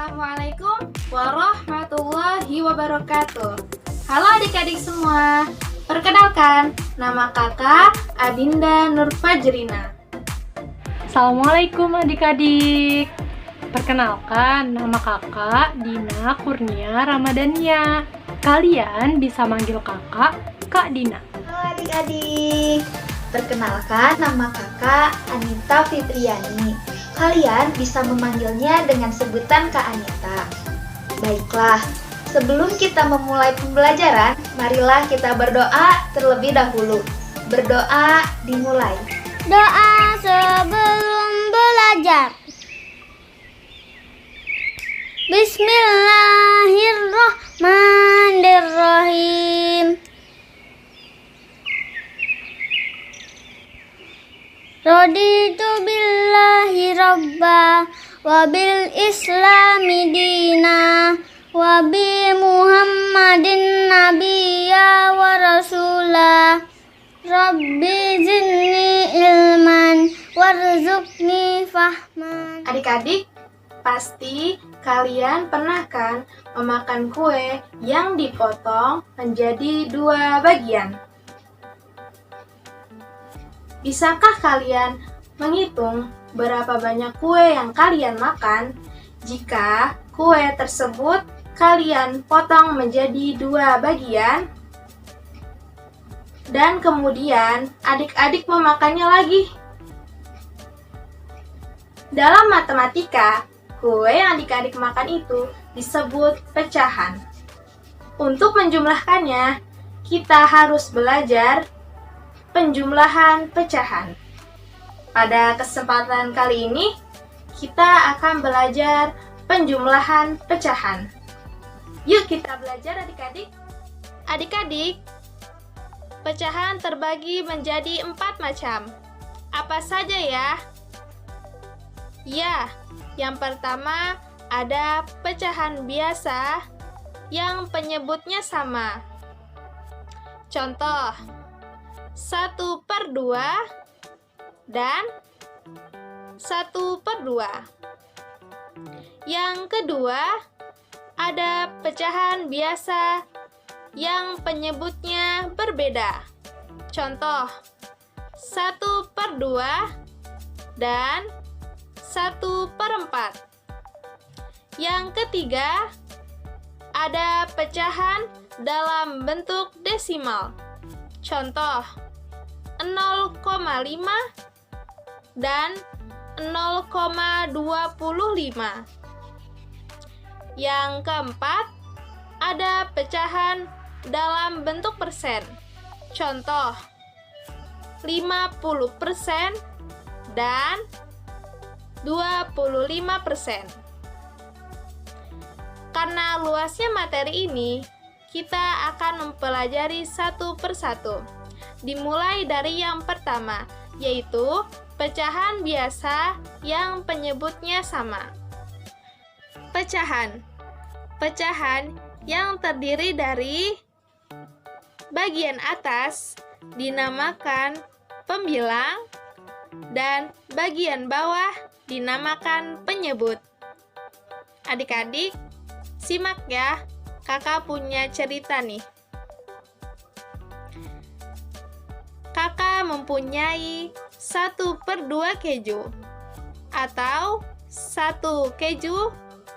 Assalamualaikum warahmatullahi wabarakatuh. Halo adik-adik semua. Perkenalkan, nama kakak Adinda Nurfajrina. Assalamualaikum adik-adik. Perkenalkan, nama kakak Dina Kurnia Ramadhania. Kalian bisa manggil kakak Kak Dina. Halo adik-adik. Perkenalkan, nama kakak Anita Fitriani. Kalian bisa memanggilnya dengan sebutan Kak Anita. Baiklah, sebelum kita memulai pembelajaran, marilah kita berdoa terlebih dahulu. Berdoa dimulai. Doa sebelum belajar. Bismillahirrahmanirrahim. Raditu billahi rabba wa bil islami dina wa bi muhammadin nabiyya wa rasula. Rabbi zidni ilman warzuqni fahman. Adik-adik, pasti kalian pernah kan memakan kue yang dipotong menjadi 2 bagian? Bisakah kalian menghitung berapa banyak kue yang kalian makan jika kue tersebut kalian potong menjadi 2 bagian? Dan kemudian adik-adik memakannya lagi. Dalam matematika, kue yang adik-adik makan itu disebut pecahan. Untuk menjumlahkannya, kita harus belajar penjumlahan pecahan. Pada kesempatan kali ini, kita akan belajar penjumlahan pecahan. Yuk kita belajar adik-adik. Adik-adik, pecahan terbagi menjadi 4 macam. Apa saja ya? Ya, yang pertama ada pecahan biasa yang penyebutnya sama. Contoh, 1/2 dan 1/2. Yang kedua, ada pecahan biasa yang penyebutnya berbeda. Contoh, 1/2 dan 1/4. Yang ketiga, ada pecahan dalam bentuk desimal. Contoh, 0,5 dan 0,25. Yang keempat, ada pecahan dalam bentuk persen. Contoh, 50% dan 25%. Karena luasnya materi ini, kita akan mempelajari satu persatu. Dimulai dari yang pertama, yaitu pecahan biasa yang penyebutnya sama. Pecahan. Pecahan yang terdiri dari bagian atas dinamakan pembilang dan bagian bawah dinamakan penyebut. Adik-adik, simak ya, kakak punya cerita nih. Kakak mempunyai 1/2 keju atau 1 keju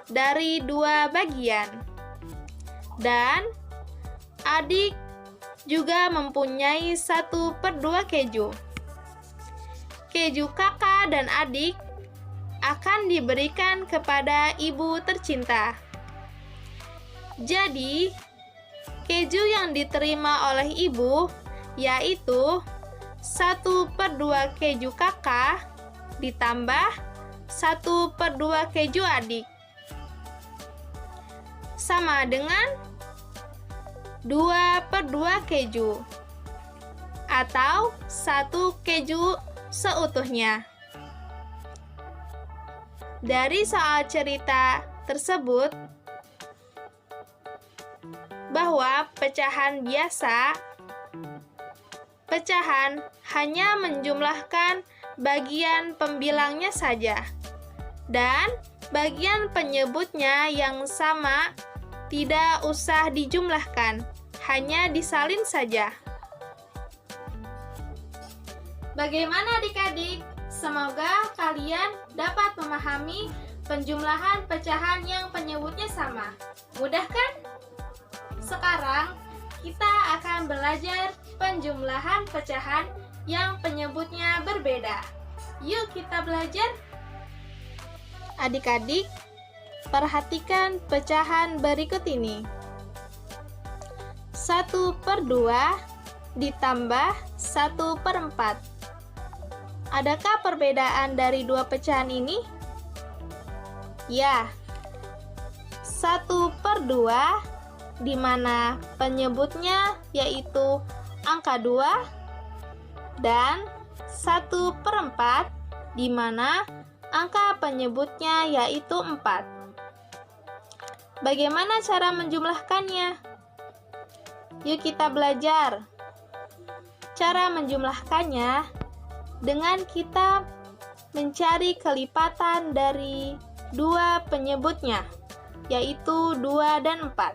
dari 2 bagian. Dan adik juga mempunyai 1/2 keju. Keju kakak dan adik akan diberikan kepada ibu tercinta. Jadi, keju yang diterima oleh ibu yaitu 1/2 keju kakak ditambah 1/2 keju adik. Sama dengan 2/2 keju atau 1 keju seutuhnya. Dari soal cerita tersebut, bahwa pecahan biasa, pecahan hanya menjumlahkan bagian pembilangnya saja, dan bagian penyebutnya yang sama tidak usah dijumlahkan, hanya disalin saja. Bagaimana adik-adik? Semoga kalian dapat memahami penjumlahan pecahan yang penyebutnya sama. Mudah kan? Sekarang kita akan belajar penjumlahan pecahan yang penyebutnya berbeda. Yuk kita belajar. Adik-adik, perhatikan pecahan berikut ini. 1/2 ditambah 1/4. Adakah perbedaan dari dua pecahan ini? Ya, 1/2 di mana penyebutnya yaitu angka 2 dan 1/4 di mana angka penyebutnya yaitu 4. Bagaimana cara menjumlahkannya? Yuk kita belajar. Cara menjumlahkannya dengan kita mencari kelipatan dari dua penyebutnya, yaitu 2 dan 4.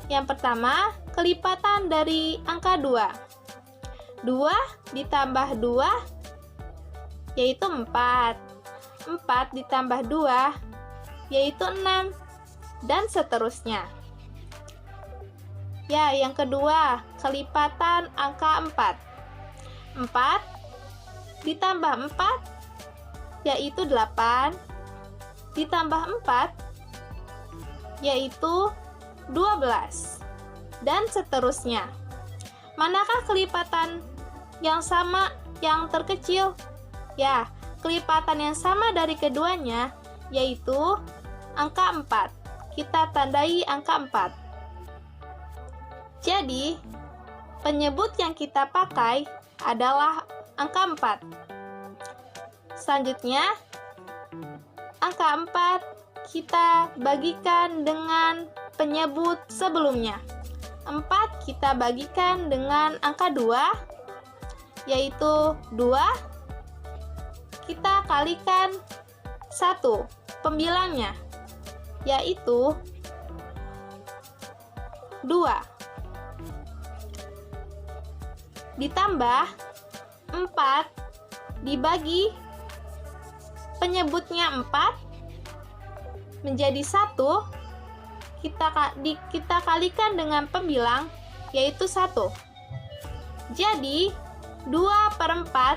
Yang pertama, kelipatan dari angka 2. 2 ditambah 2, yaitu 4. 4 ditambah 2, yaitu 6, dan seterusnya. Ya, yang kedua, kelipatan angka 4. 4 ditambah 4, yaitu 8, ditambah 4, yaitu 12, dan seterusnya. Manakah kelipatan yang sama yang terkecil? Ya, kelipatan yang sama dari keduanya, yaitu angka 4. Kita tandai angka 4. Jadi, penyebut yang kita pakai adalah angka 4. Selanjutnya, angka 4 kita bagikan dengan penyebut sebelumnya. 4 kita bagikan dengan angka 2, yaitu 2. Kita kalikan 1 pembilangnya, yaitu 2. Ditambah 4 dibagi penyebutnya 4 menjadi 1, kita kalikan dengan pembilang yaitu 1. Jadi 2/4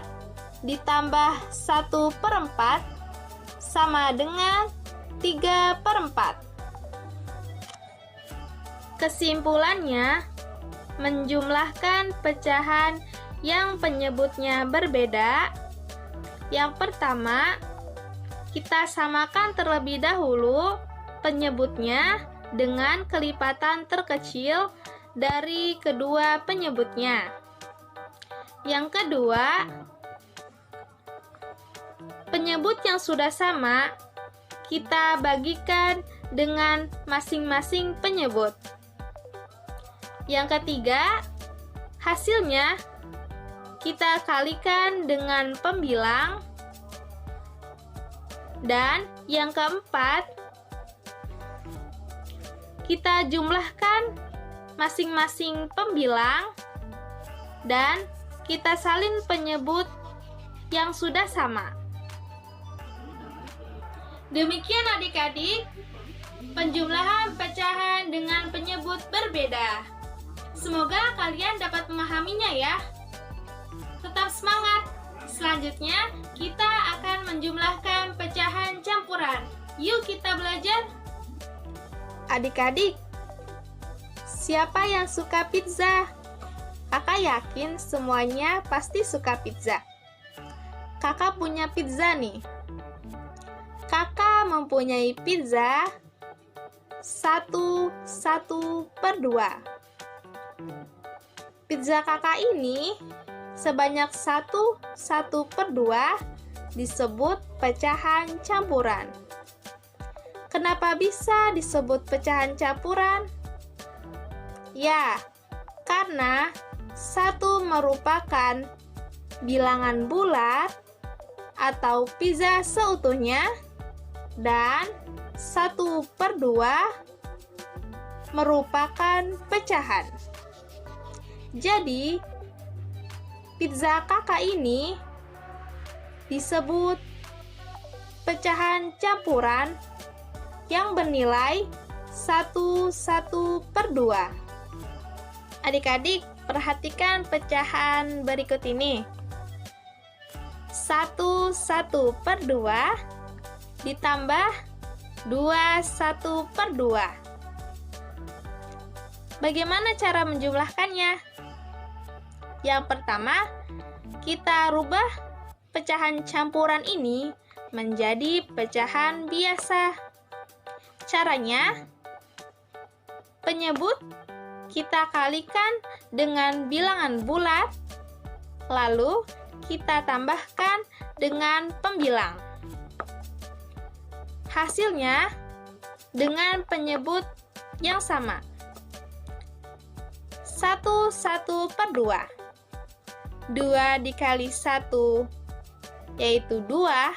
ditambah 1/4 sama dengan 3/4. Kesimpulannya, menjumlahkan pecahan yang penyebutnya berbeda. Yang pertama, kita samakan terlebih dahulu penyebutnya dengan kelipatan terkecil dari kedua penyebutnya. Yang kedua, penyebut yang sudah sama kita bagikan dengan masing-masing penyebut. Yang ketiga, hasilnya kita kalikan dengan pembilang. Dan yang keempat, kita jumlahkan masing-masing pembilang dan kita salin penyebut yang sudah sama. Demikian adik-adik, penjumlahan pecahan dengan penyebut berbeda. Semoga kalian dapat memahaminya ya. Tetap semangat. Selanjutnya, kita akan menjumlahkan pecahan campuran. Yuk kita belajar. Adik-adik, siapa yang suka pizza? Kakak yakin semuanya pasti suka pizza. Kakak punya pizza nih. Kakak mempunyai pizza 1/2. Pizza kakak ini sebanyak 1/2 disebut pecahan campuran. Kenapa bisa disebut pecahan campuran? Ya, karena 1 merupakan bilangan bulat atau pizza seutuhnya, dan 1/2 merupakan pecahan. Jadi, pizza kakak ini disebut pecahan campuran yang bernilai 1/2. Adik-adik, perhatikan pecahan berikut ini. 1/2 ditambah 2/1/2. Bagaimana cara menjumlahkannya? Yang pertama, kita rubah pecahan campuran ini menjadi pecahan biasa. Caranya, penyebut kita kalikan dengan bilangan bulat, lalu kita tambahkan dengan pembilang. Hasilnya dengan penyebut yang sama. 1/2. 2 dikali 1 yaitu 2,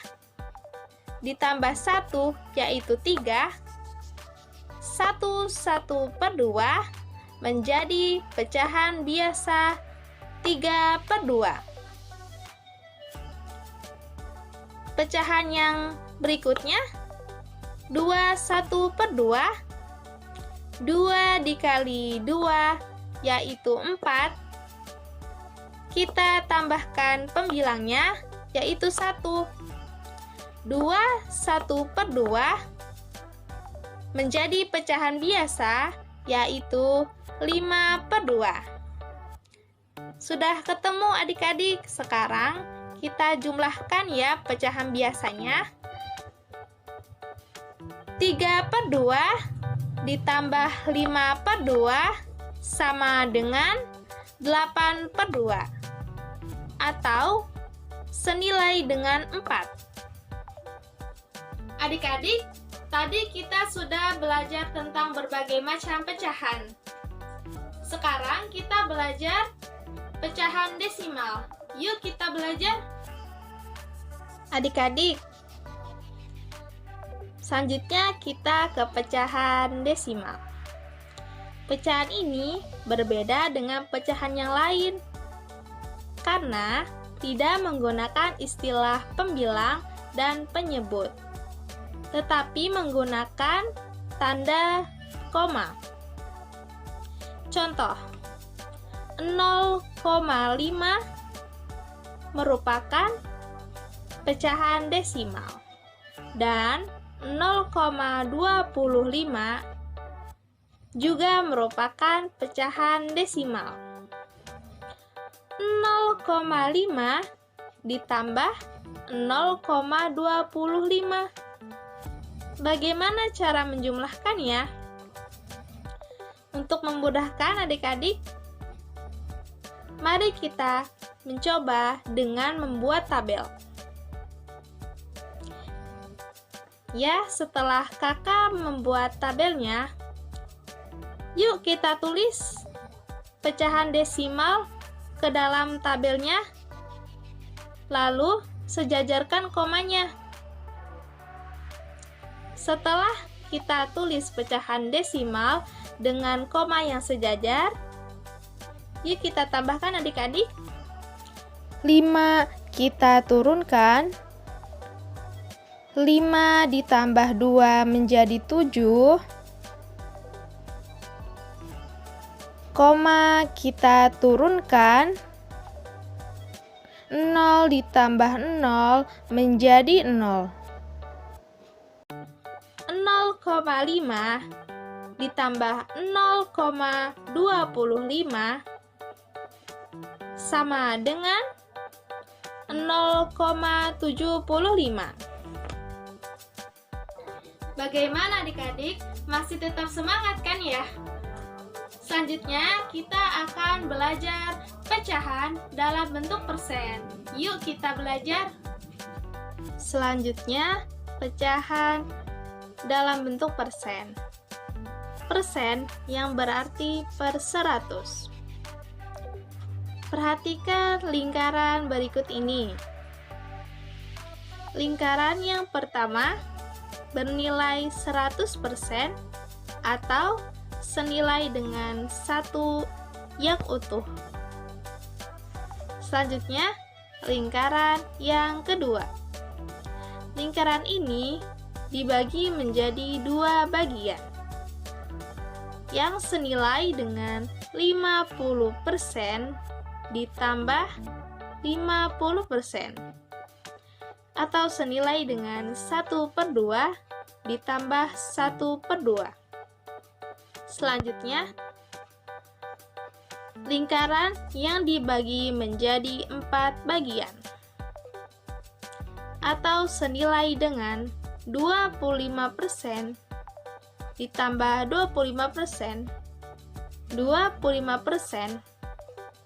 ditambah 1 yaitu 3. 1/2 menjadi pecahan biasa 3/2. Pecahan yang berikutnya 2/1/2. 2 dikali 2 yaitu 4. Kita tambahkan pembilangnya yaitu 1. 2/1/2 menjadi pecahan biasa yaitu 5/2. Sudah ketemu adik-adik? Sekarang kita jumlahkan ya pecahan biasanya. 3/2 ditambah 5/2 sama dengan 8/2 atau senilai dengan 4. Adik-adik, tadi kita sudah belajar tentang berbagai macam pecahan. Sekarang kita belajar pecahan desimal. Yuk kita belajar. Adik-adik, selanjutnya kita ke pecahan desimal. Pecahan ini berbeda dengan pecahan yang lain karena tidak menggunakan istilah pembilang dan penyebut, tetapi menggunakan tanda koma. Contoh, 0,5 merupakan pecahan desimal dan 0,25 juga merupakan pecahan desimal. 0,5 ditambah 0,25. Bagaimana cara menjumlahkannya? Untuk memudahkan adik-adik, mari kita mencoba dengan membuat tabel. Ya, setelah kakak membuat tabelnya, yuk kita tulis pecahan desimal ke dalam tabelnya, lalu sejajarkan komanya. Setelah kita tulis pecahan desimal dengan koma yang sejajar, yuk kita tambahkan adik-adik. 5 kita turunkan. 5 ditambah 2 menjadi 7. Koma kita turunkan. 0 ditambah 0 menjadi 0. 0,5 ditambah 0,25 sama dengan 0,75. Bagaimana adik-adik? Masih tetap semangat kan ya? Selanjutnya kita akan belajar pecahan dalam bentuk persen. Yuk kita belajar. Selanjutnya pecahan dalam bentuk persen. Persen yang berarti per 100. Perhatikan lingkaran berikut ini. Lingkaran yang pertama bernilai 100% atau senilai dengan 1 yang utuh. Selanjutnya, lingkaran yang kedua. Lingkaran ini dibagi menjadi 2 bagian yang senilai dengan 50% ditambah 50% atau senilai dengan 1/2 ditambah 1/2. Selanjutnya, lingkaran yang dibagi menjadi 4 bagian atau senilai dengan 25% ditambah 25%, 25%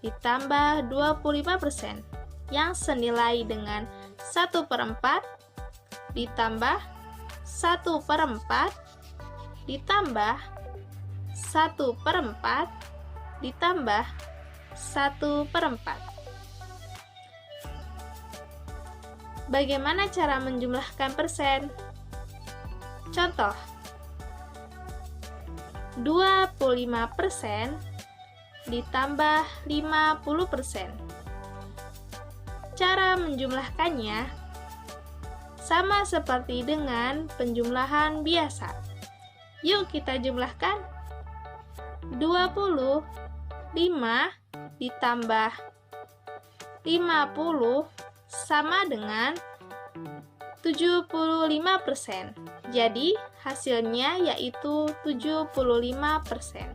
ditambah 25% yang senilai dengan 1/4 ditambah 1/4 ditambah 1/4 ditambah 1/4. Bagaimana cara menjumlahkan persen? Contoh, 25% ditambah 50%. Cara menjumlahkannya sama seperti dengan penjumlahan biasa. Yuk kita jumlahkan. 25 ditambah 50 sama dengan 75%. Jadi hasilnya yaitu 75%.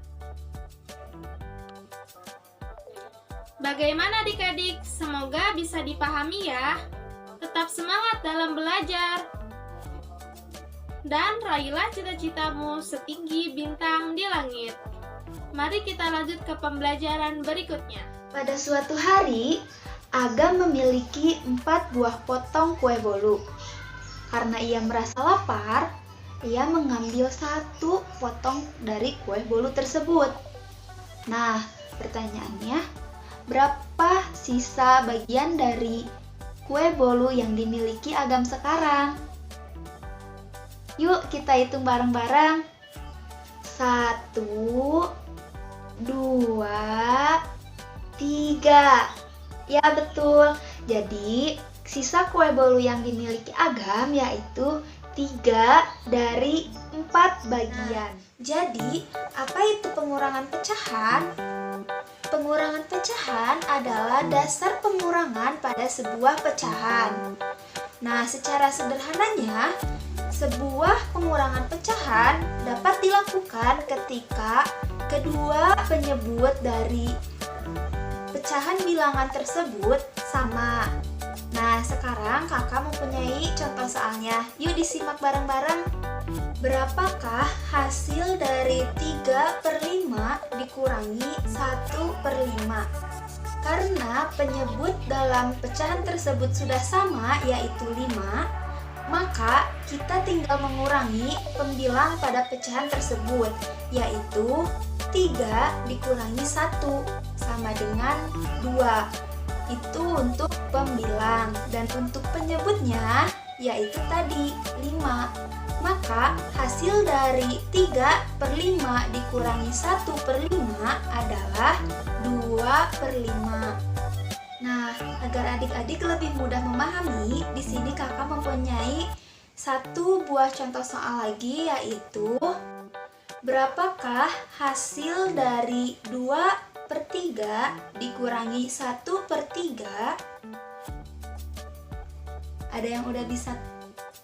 Bagaimana adik-adik? Semoga bisa dipahami ya. Tetap semangat dalam belajar. Dan raihlah cita-citamu setinggi bintang di langit. Mari kita lanjut ke pembelajaran berikutnya. Pada suatu hari, Agam memiliki 4 buah potong kue bolu. Karena ia merasa lapar, ia mengambil 1 potong dari kue bolu tersebut. Nah, pertanyaannya, berapa sisa bagian dari kue bolu yang dimiliki Agam sekarang? Yuk kita hitung bareng-bareng. 1, 2, 3. Ya betul. Jadi sisa kue bolu yang dimiliki Agam yaitu 3 dari 4 bagian. Jadi apa itu pengurangan pecahan? Pengurangan pecahan adalah dasar pengurangan pada sebuah pecahan. Nah, secara sederhananya, sebuah pengurangan pecahan dapat dilakukan ketika kedua penyebut dari pecahan bilangan tersebut sama. Nah, sekarang kakak mempunyai contoh soalnya. Yuk disimak bareng-bareng. Berapakah hasil dari 3/5 dikurangi 1/5? Karena penyebut dalam pecahan tersebut sudah sama, yaitu 5, maka kita tinggal mengurangi pembilang pada pecahan tersebut, yaitu 3 dikurangi 1 sama dengan 2. Itu untuk pembilang. Dan untuk penyebutnya yaitu tadi 5. Maka hasil dari 3/5 dikurangi 1/5 adalah 2/5. Nah, agar adik-adik lebih mudah memahami, di sini kakak mempunyai 1 buah contoh soal lagi, yaitu berapakah hasil dari 2/3 dikurangi 1/3? Ada yang udah bisa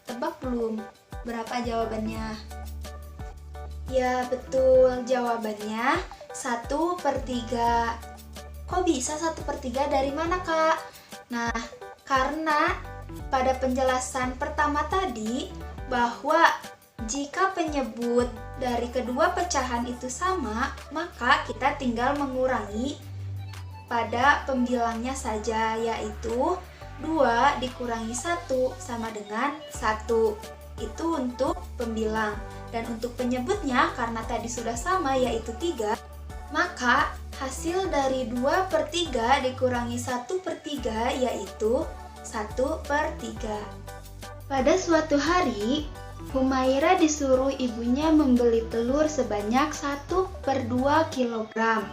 tebak belum? Berapa jawabannya? Ya betul, jawabannya 1/3. Kok bisa 1/3 dari mana kak? Nah, karena pada penjelasan pertama tadi bahwa jika penyebut dari kedua pecahan itu sama, maka kita tinggal mengurangi pada pembilangnya saja, yaitu 2 dikurangi 1 sama dengan 1. Itu untuk pembilang. Dan untuk penyebutnya, karena tadi sudah sama yaitu 3, maka hasil dari 2/3 dikurangi 1/3 yaitu 1/3. Pada suatu hari, Humaira disuruh ibunya membeli telur sebanyak 1/2 kilogram.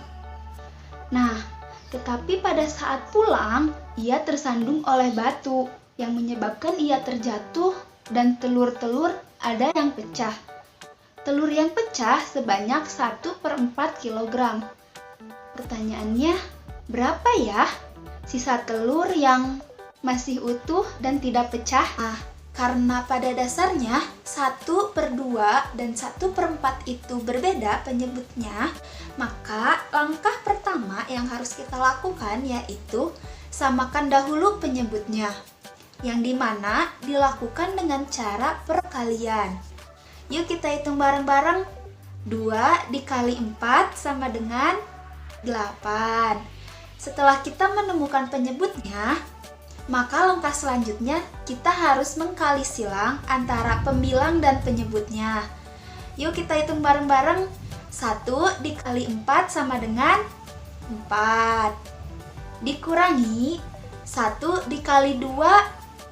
Nah, tetapi pada saat pulang, ia tersandung oleh batu yang menyebabkan ia terjatuh dan telur-telur ada yang pecah. Telur yang pecah sebanyak 1/4 kilogram. Pertanyaannya, berapa ya sisa telur yang masih utuh dan tidak pecah? Karena pada dasarnya 1/2 dan 1/4 itu berbeda penyebutnya, maka langkah pertama yang harus kita lakukan yaitu samakan dahulu penyebutnya, yang dimana dilakukan dengan cara perkalian. Yuk kita hitung bareng-bareng. 2 dikali 4 sama dengan 8. Setelah kita menemukan penyebutnya, maka langkah selanjutnya kita harus mengkali silang antara pembilang dan penyebutnya. Yuk kita hitung bareng-bareng. 1 dikali 4 sama dengan 4. Dikurangi 1 dikali 2,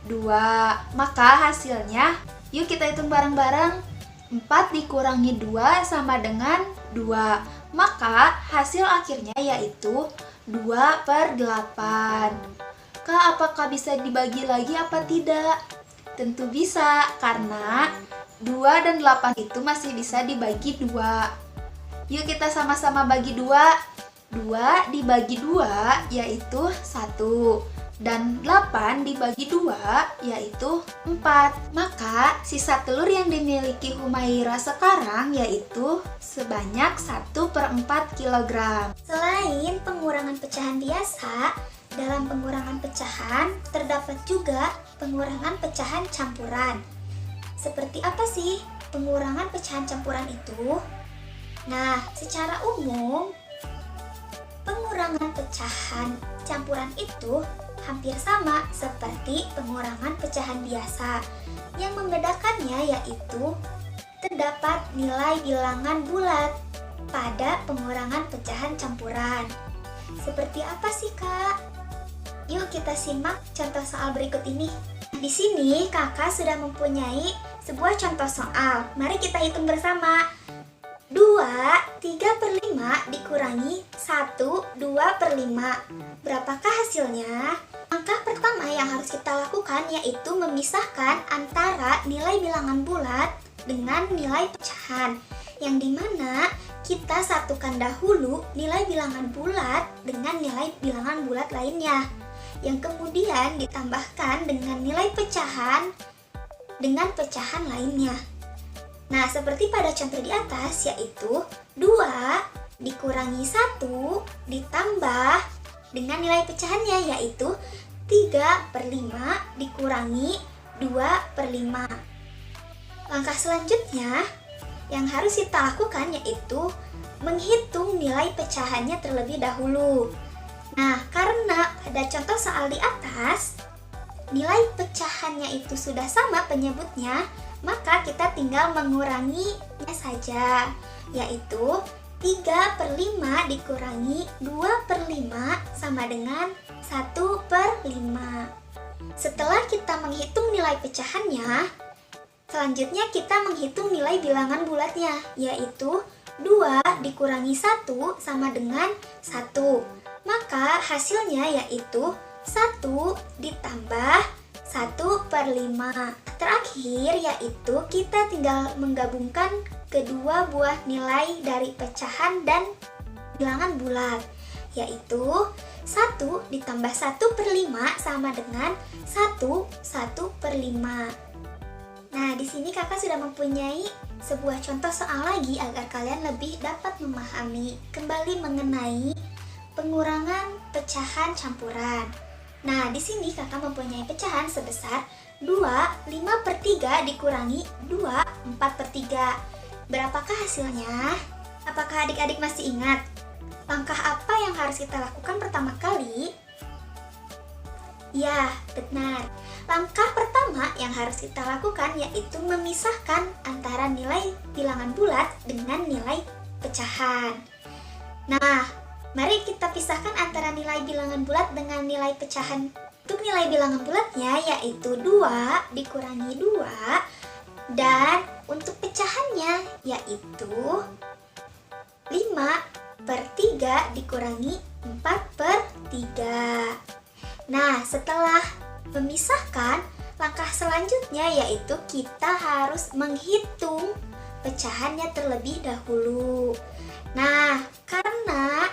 2. Maka hasilnya, yuk kita hitung bareng-bareng. 4 dikurangi 2 sama dengan 2. Maka hasil akhirnya yaitu 2/8. Kak, apakah bisa dibagi lagi apa tidak? Tentu bisa, karena 2 dan 8 itu masih bisa dibagi 2. Yuk kita sama-sama bagi 2. 2 dibagi 2 yaitu 1. Dan 8 dibagi 2 yaitu 4. Maka sisa telur yang dimiliki Humaira sekarang yaitu sebanyak 1/4 kilogram. Selain pengurangan pecahan biasa, dalam pengurangan pecahan terdapat juga pengurangan pecahan campuran. Seperti apa sih pengurangan pecahan campuran itu? Nah, secara umum pengurangan pecahan campuran itu hampir sama seperti pengurangan pecahan biasa. Yang membedakannya yaitu terdapat nilai bilangan bulat pada pengurangan pecahan campuran. Seperti apa sih, Kak? Yuk kita simak contoh soal berikut ini. Di sini Kakak sudah mempunyai sebuah contoh soal. Mari kita hitung bersama. 3/5 dikurangi 2/5. Berapakah hasilnya? Langkah pertama yang harus kita lakukan yaitu memisahkan antara nilai bilangan bulat dengan nilai pecahan, yang dimana kita satukan dahulu nilai bilangan bulat dengan nilai bilangan bulat lainnya, yang kemudian ditambahkan dengan nilai pecahan dengan pecahan lainnya. Nah, seperti pada contoh di atas, yaitu 2 dikurangi 1 ditambah dengan nilai pecahannya, yaitu 3/5 dikurangi 2/5. Langkah selanjutnya yang harus kita lakukan yaitu menghitung nilai pecahannya terlebih dahulu. Nah, karena pada contoh soal di atas, nilai pecahannya itu sudah sama penyebutnya, maka kita tinggal menguranginya saja, yaitu 3/5 dikurangi 2/5 sama dengan 1/5. Setelah kita menghitung nilai pecahannya, selanjutnya kita menghitung nilai bilangan bulatnya, yaitu 2 dikurangi 1 sama dengan 1. Maka hasilnya yaitu 1 ditambah 1/5. Terakhir yaitu kita tinggal menggabungkan kedua buah nilai dari pecahan dan bilangan bulat, yaitu 1 ditambah 1/5 sama dengan 1/5. Nah, di sini Kakak sudah mempunyai sebuah contoh soal lagi agar kalian lebih dapat memahami kembali mengenai pengurangan pecahan campuran. Nah, di sini Kakak mempunyai pecahan sebesar 5/3 dikurangi 4/3. Berapakah hasilnya? Apakah adik-adik masih ingat? Langkah apa yang harus kita lakukan pertama kali? Ya, benar. Langkah pertama yang harus kita lakukan yaitu memisahkan antara nilai bilangan bulat dengan nilai pecahan. Nah, mari kita pisahkan antara nilai bilangan bulat dengan nilai pecahan. Untuk nilai bilangan bulatnya yaitu 2 dikurangi 2 Dan untuk pecahannya yaitu 5/3 dikurangi 4/3. Nah, setelah memisahkan, langkah selanjutnya yaitu kita harus menghitung pecahannya terlebih dahulu. Nah, karena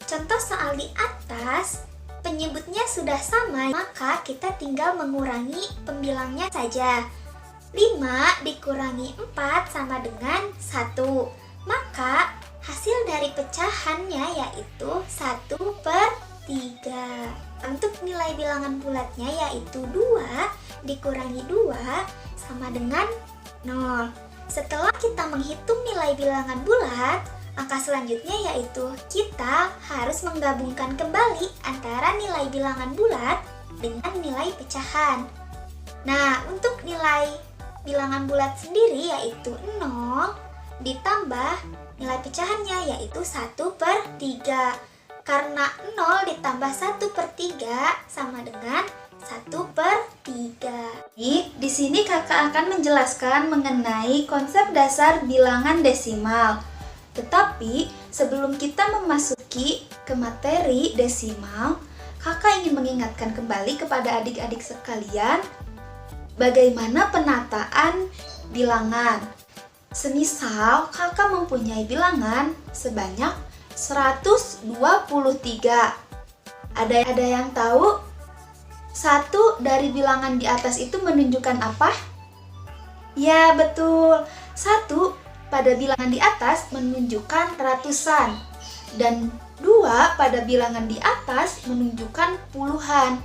contoh soal di atas penyebutnya sudah sama, maka kita tinggal mengurangi pembilangnya saja. 5 dikurangi 4 sama dengan 1. Maka hasil dari pecahannya yaitu 1/3. Untuk nilai bilangan bulatnya yaitu 2 dikurangi 2 sama dengan 0. Setelah kita menghitung nilai bilangan bulat, langkah selanjutnya yaitu kita harus menggabungkan kembali antara nilai bilangan bulat dengan nilai pecahan. Nah, untuk nilai bilangan bulat sendiri yaitu 0 ditambah nilai pecahannya yaitu 1/3. Karena 0 ditambah 1/3 sama dengan 1/3. Di sini kakak akan menjelaskan mengenai konsep dasar bilangan desimal. Tetapi sebelum kita memasuki ke materi desimal, kakak ingin mengingatkan kembali kepada adik-adik sekalian bagaimana penataan bilangan. Semisal kakak mempunyai bilangan sebanyak 123. Ada yang tahu satu dari bilangan di atas itu menunjukkan apa? Ya, betul. 1 pada bilangan di atas menunjukkan ratusan dan 2 pada bilangan di atas menunjukkan puluhan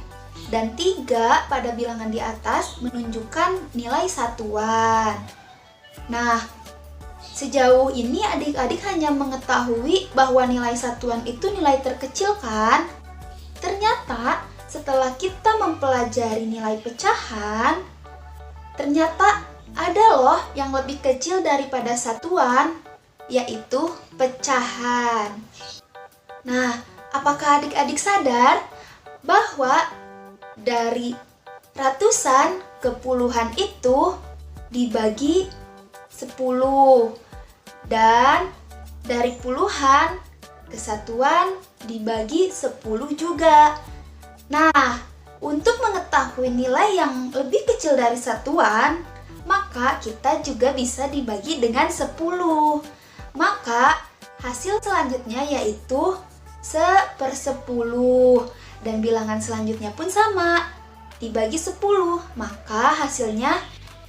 dan 3 pada bilangan di atas menunjukkan nilai satuan. Nah, sejauh ini adik-adik hanya mengetahui bahwa nilai satuan itu nilai terkecil kan? Ternyata setelah kita mempelajari nilai pecahan, ternyata ada loh yang lebih kecil daripada satuan, yaitu pecahan. Nah, apakah adik-adik sadar bahwa dari ratusan ke puluhan itu dibagi 10 dan dari puluhan ke satuan dibagi 10 juga. Nah, untuk mengetahui nilai yang lebih kecil dari satuan, maka kita juga bisa dibagi dengan 10. Maka hasil selanjutnya yaitu 1/10 dan bilangan selanjutnya pun sama, dibagi 10, maka hasilnya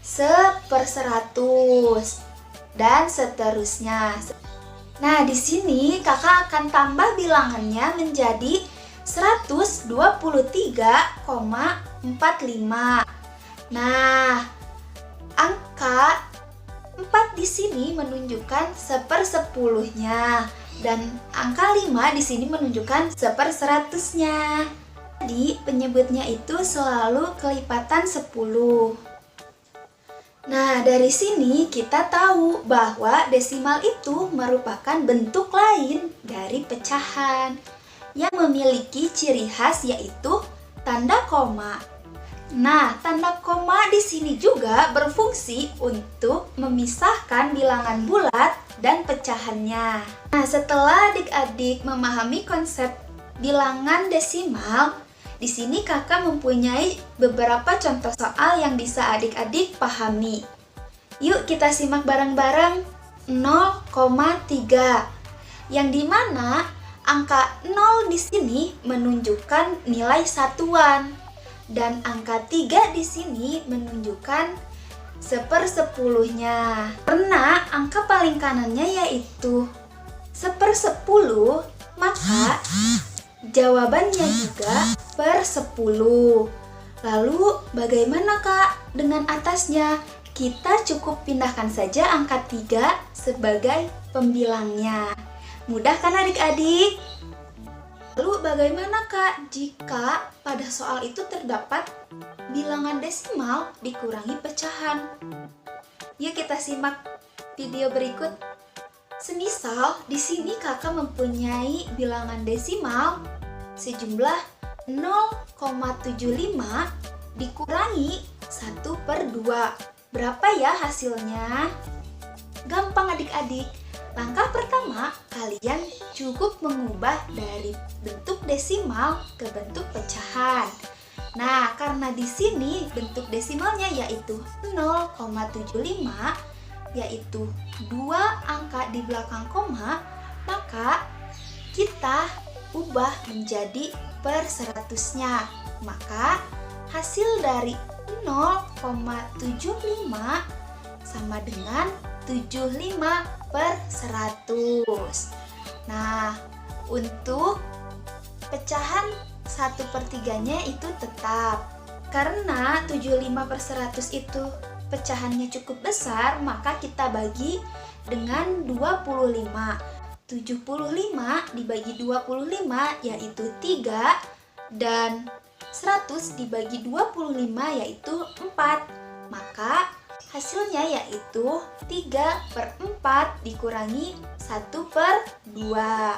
1/100 dan seterusnya. Nah, di sini kakak akan tambah bilangannya menjadi 123,45. Nah, angka 4 di sini menunjukkan 1/10-nya dan angka 5 di sini menunjukkan 1/100-nya. Jadi, penyebutnya itu selalu kelipatan 10. Nah, dari sini kita tahu bahwa desimal itu merupakan bentuk lain dari pecahan yang memiliki ciri khas yaitu tanda koma. Nah, tanda koma di sini juga berfungsi untuk memisahkan bilangan bulat dan pecahannya. Nah, setelah adik-adik memahami konsep bilangan desimal, di sini kakak mempunyai beberapa contoh soal yang bisa adik-adik pahami. Yuk kita simak bareng-bareng 0,3, yang dimana angka 0 di sini menunjukkan nilai satuan dan angka 3 di sini menunjukkan 1/10-nya. Karena angka paling kanannya yaitu 1/10, maka jawabannya juga per 10. Lalu bagaimana Kak dengan atasnya? Kita cukup pindahkan saja angka 3 sebagai pembilangnya. Mudah kan adik-adik? Lalu bagaimana Kak jika pada soal itu terdapat bilangan desimal dikurangi pecahan? Yuk kita simak video berikut. Semisal di sini kakak mempunyai bilangan desimal sejumlah 0,75 dikurangi 1/2. Berapa ya hasilnya? Gampang adik-adik. Langkah pertama, kalian cukup mengubah dari bentuk desimal ke bentuk pecahan. Nah, karena di sini bentuk desimalnya yaitu 0,75, yaitu 2 angka di belakang koma, maka kita ubah menjadi per 100-nya. Maka hasil dari 0,75 sama dengan 75 per 100. Nah, untuk pecahan 1/3-nya itu tetap. Karena 75 per 100 itu pecahannya cukup besar, maka kita bagi dengan 25. 75 dibagi 25 yaitu 3, dan 100 dibagi 25 yaitu 4. Maka hasilnya yaitu 3/4 dikurangi 1/2.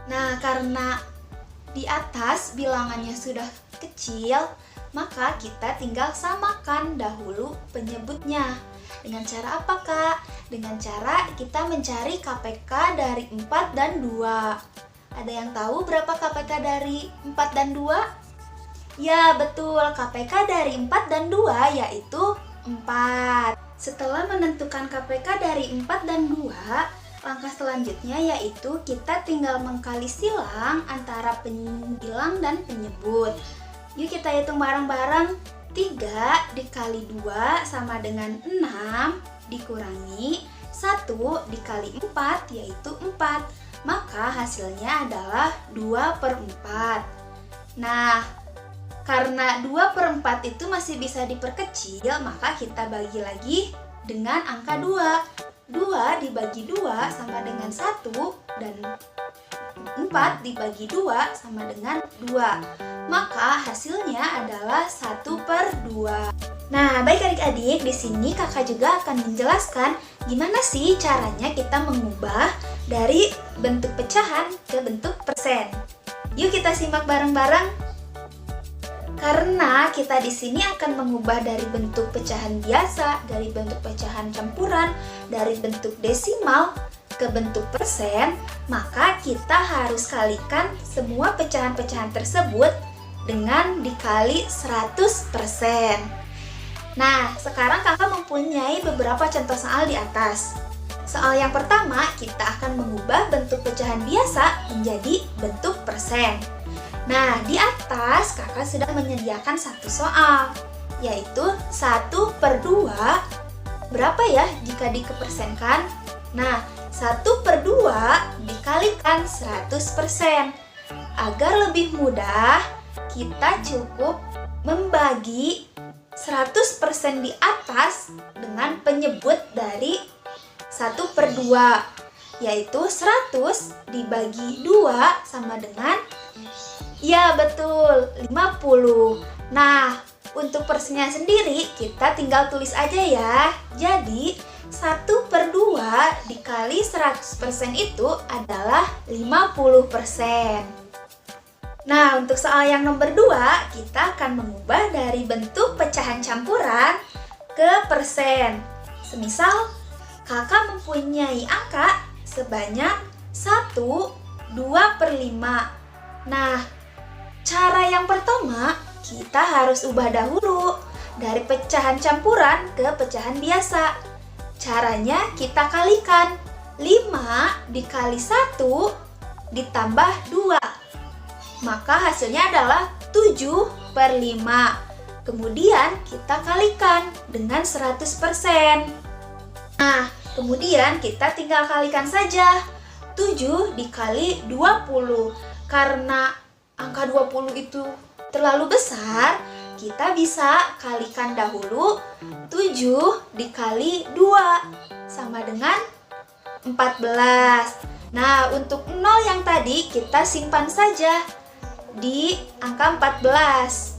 Nah, karena di atas bilangannya sudah kecil, maka kita tinggal samakan dahulu penyebutnya. Dengan cara apa, Kak? Dengan cara kita mencari KPK dari 4 dan 2. Ada yang tahu berapa KPK dari 4 dan 2? Ya, betul. KPK dari 4 dan 2 yaitu 4. Setelah menentukan KPK dari 4 dan 2, langkah selanjutnya yaitu kita tinggal mengkali silang antara penyilang dan penyebut. Yuk kita hitung bareng-bareng. 3 dikali 2 sama dengan 6 dikurangi 1 dikali 4 yaitu 4. Maka hasilnya adalah 2/4. Nah, karena 2/4 itu masih bisa diperkecil, maka kita bagi lagi dengan angka 2. 2 dibagi 2 sama dengan 1, dan 4 dibagi 2 sama dengan 2. Maka hasilnya adalah 1/2. Nah, baik adik-adik, di sini kakak juga akan menjelaskan gimana sih caranya kita mengubah dari bentuk pecahan ke bentuk persen. Yuk kita simak bareng-bareng. Karena kita di sini akan mengubah dari bentuk pecahan biasa, dari bentuk pecahan campuran, dari bentuk desimal ke bentuk persen, maka kita harus kalikan semua pecahan-pecahan tersebut dengan dikali 100%. Nah, sekarang kakak mempunyai beberapa contoh soal di atas. Soal yang pertama, kita akan mengubah bentuk pecahan biasa menjadi bentuk persen. Nah, di atas kakak sudah menyediakan satu soal, yaitu 1/2. Berapa ya jika dikepersenkan? Nah, 1/2 dikalikan 100%. Agar lebih mudah, kita cukup membagi 100% di atas dengan penyebut dari 1/2, yaitu 100 dibagi 2 sama dengan, ya betul, 50. Nah, untuk persennya sendiri kita tinggal tulis aja ya. Jadi 1/2 dikali 100% itu adalah 50%. Nah, untuk soal yang nomor 2, kita akan mengubah dari bentuk pecahan campuran ke persen. Semisal, kakak mempunyai angka sebanyak 1, 2/5. Nah, cara yang pertama, kita harus ubah dahulu dari pecahan campuran ke pecahan biasa. Caranya kita kalikan 5 dikali 1 ditambah 2. Maka hasilnya adalah 7/5. Kemudian kita kalikan dengan 100%. Nah, kemudian kita tinggal kalikan saja. 7 dikali 20. Karena angka 20 itu terlalu besar, kita bisa kalikan dahulu 7 dikali 2 sama dengan 14. Nah, untuk 0 yang tadi kita simpan saja di angka 14.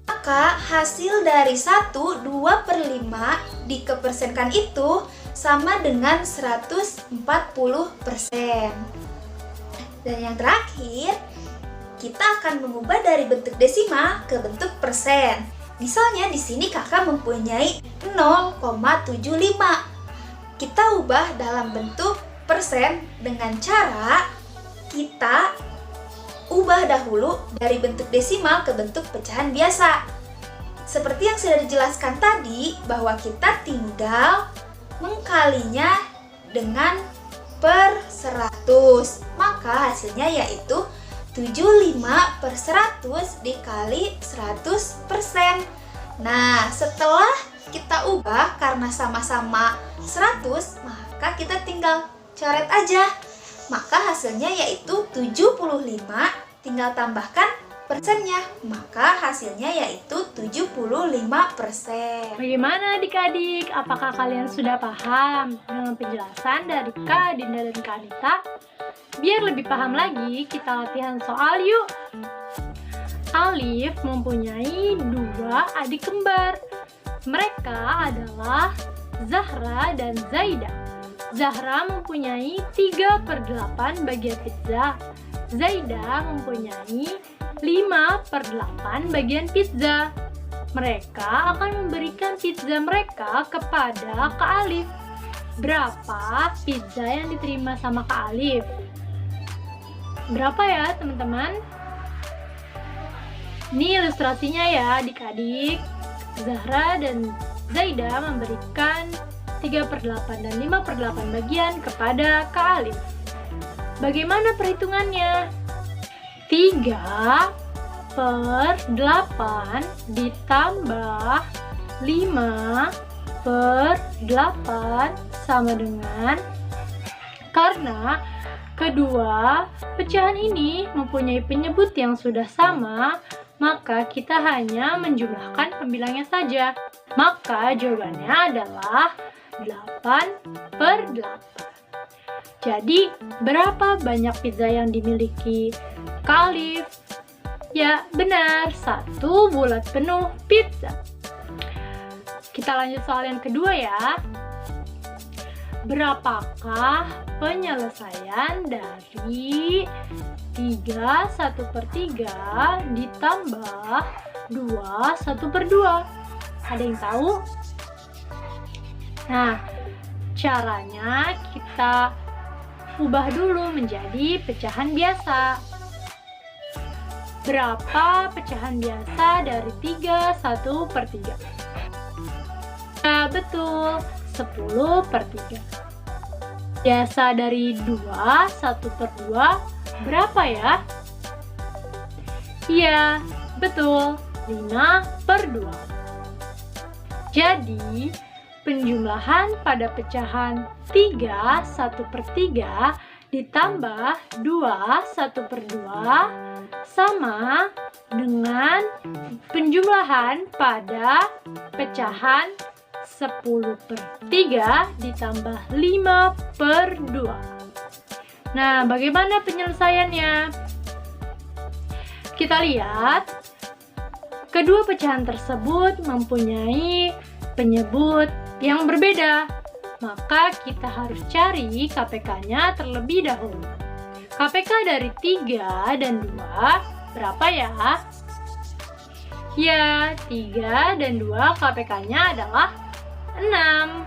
Maka hasil dari 1, 2/5 dikepersenkan itu sama dengan 140%. Dan yang terakhir, kita akan mengubah dari bentuk desimal ke bentuk persen. Misalnya di sini kakak mempunyai 0,75. Kita ubah dalam bentuk persen dengan cara kita ubah dahulu dari bentuk desimal ke bentuk pecahan biasa. Seperti yang sudah dijelaskan tadi, bahwa kita tinggal mengkalinya dengan per 100. Maka hasilnya yaitu 75/100 dikali 100%. Nah, setelah kita ubah karena sama-sama 100, maka kita tinggal coret aja. Maka hasilnya yaitu 75, tinggal tambahkan persennya, maka hasilnya yaitu 75%. Bagaimana adik-adik? Apakah kalian sudah paham dengan penjelasan dari Kak Dinda dan Kak Anita? Biar lebih paham lagi, kita latihan soal yuk. Alif mempunyai 2 adik kembar. Mereka adalah Zahra dan Zaida. Zahra mempunyai 3/8 bagian pizza. Zaida mempunyai 5/8 bagian pizza. Mereka akan memberikan pizza mereka kepada Kak Alif. Berapa pizza yang diterima sama Kak Alif? Berapa ya teman-teman? Ini ilustrasinya ya adik-adik. Zahra dan Zaida memberikan 3/8 dan 5/8 bagian kepada Kak Alif. Bagaimana perhitungannya? 3/8 ditambah 5/8 sama dengan, karena kedua pecahan ini mempunyai penyebut yang sudah sama, maka kita hanya menjumlahkan pembilangnya saja. Maka jawabannya adalah 8/8. Jadi, berapa banyak pizza yang dimiliki Kak Alif? Ya, benar, 1 bulat penuh pizza. Kita lanjut soal yang kedua ya. Berapakah penyelesaian dari 3 1/3 ditambah 2 1/2? Ada yang tahu? Nah, caranya kita ubah dulu menjadi pecahan biasa. Berapa pecahan biasa dari 3 1/3? Ya, betul, 10/3. Biasa dari 2 1/2 berapa ya? Iya, betul, 5/2. Jadi, penjumlahan pada pecahan 3 1/3 ditambah 2 1/2 sama dengan penjumlahan pada pecahan 10/3 ditambah 5/2. Nah, bagaimana penyelesaiannya? Kita lihat, kedua pecahan tersebut mempunyai penyebut yang berbeda. Maka kita harus cari KPK-nya terlebih dahulu. KPK dari 3 dan 2 berapa ya? Ya, 3 dan 2 KPK-nya adalah 6.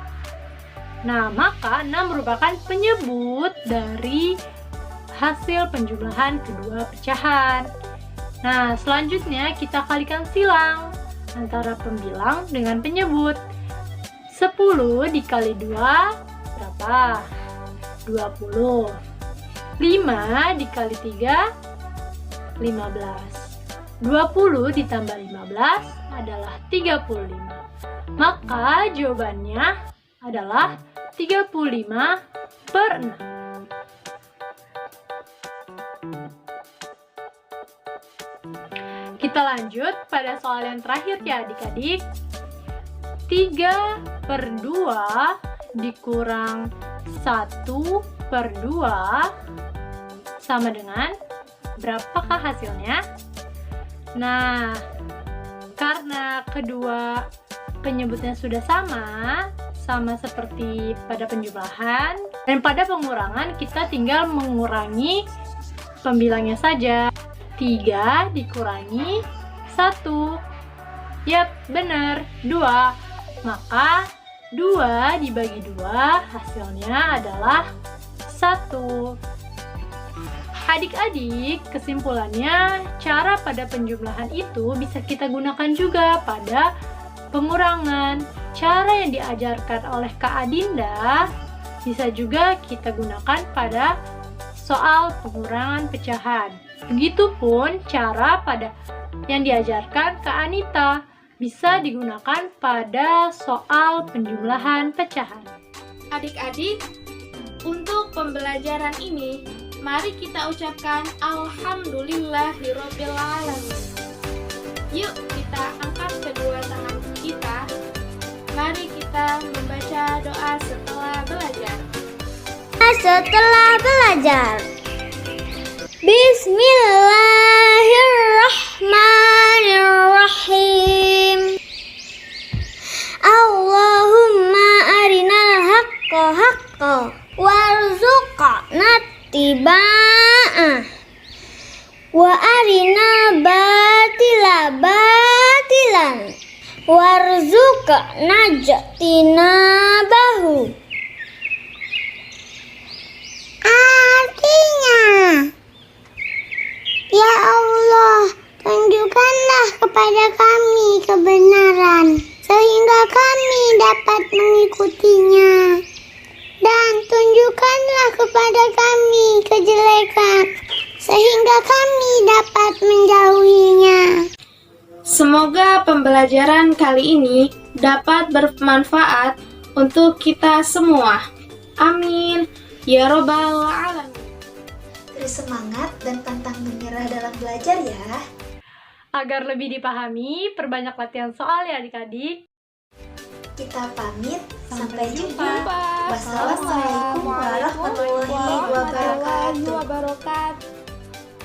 Nah, maka 6 merupakan penyebut dari hasil penjumlahan kedua pecahan. Nah, selanjutnya kita kalikan silang antara pembilang dengan penyebut. 10 dikali 2 berapa? 20. 5 dikali 3 15. 20 ditambah 15 adalah 35. Maka jawabannya adalah 35/6. Kita lanjut pada soal yang terakhir ya adik-adik. 3/2 dikurang 1/2 sama dengan berapakah hasilnya? Nah, karena kedua penyebutnya sudah sama seperti pada penjumlahan, dan pada pengurangan kita tinggal mengurangi pembilangnya saja. 3 dikurangi 1. Yap, benar, 2. Maka 2 dibagi 2 hasilnya adalah 1. Adik-adik, kesimpulannya cara pada penjumlahan itu bisa kita gunakan juga pada pengurangan. Cara yang diajarkan oleh Kak Adinda bisa juga kita gunakan pada soal pengurangan pecahan. Begitupun cara pada yang diajarkan Kak Anita bisa digunakan pada soal penjumlahan pecahan. Adik-adik, untuk pembelajaran ini, mari kita ucapkan Alhamdulillahirabbil alamin. Yuk kita angkat kedua tangan kita. Mari kita membaca doa setelah belajar. Bismillahirrahmanirrahim. Allahumma arinal haqqa haqqa warzuqna ittiba'ah wa arinal batila batilan warzuqna ijtinabahu. Artinya, ya Allah, tunjukkanlah kepada kami kebenaran, sehingga kami dapat mengikutinya. Dan tunjukkanlah kepada kami kejelekan, sehingga kami dapat menjauhinya. Semoga pembelajaran kali ini dapat bermanfaat untuk kita semua. Amin. Ya Robbal Alamin. Terus semangat dan pantang menyerah dalam belajar ya. Agar lebih dipahami, perbanyak latihan soal ya adik-adik. Kita pamit, sampai jumpa. jumpa. Wassalamualaikum warahmatullahi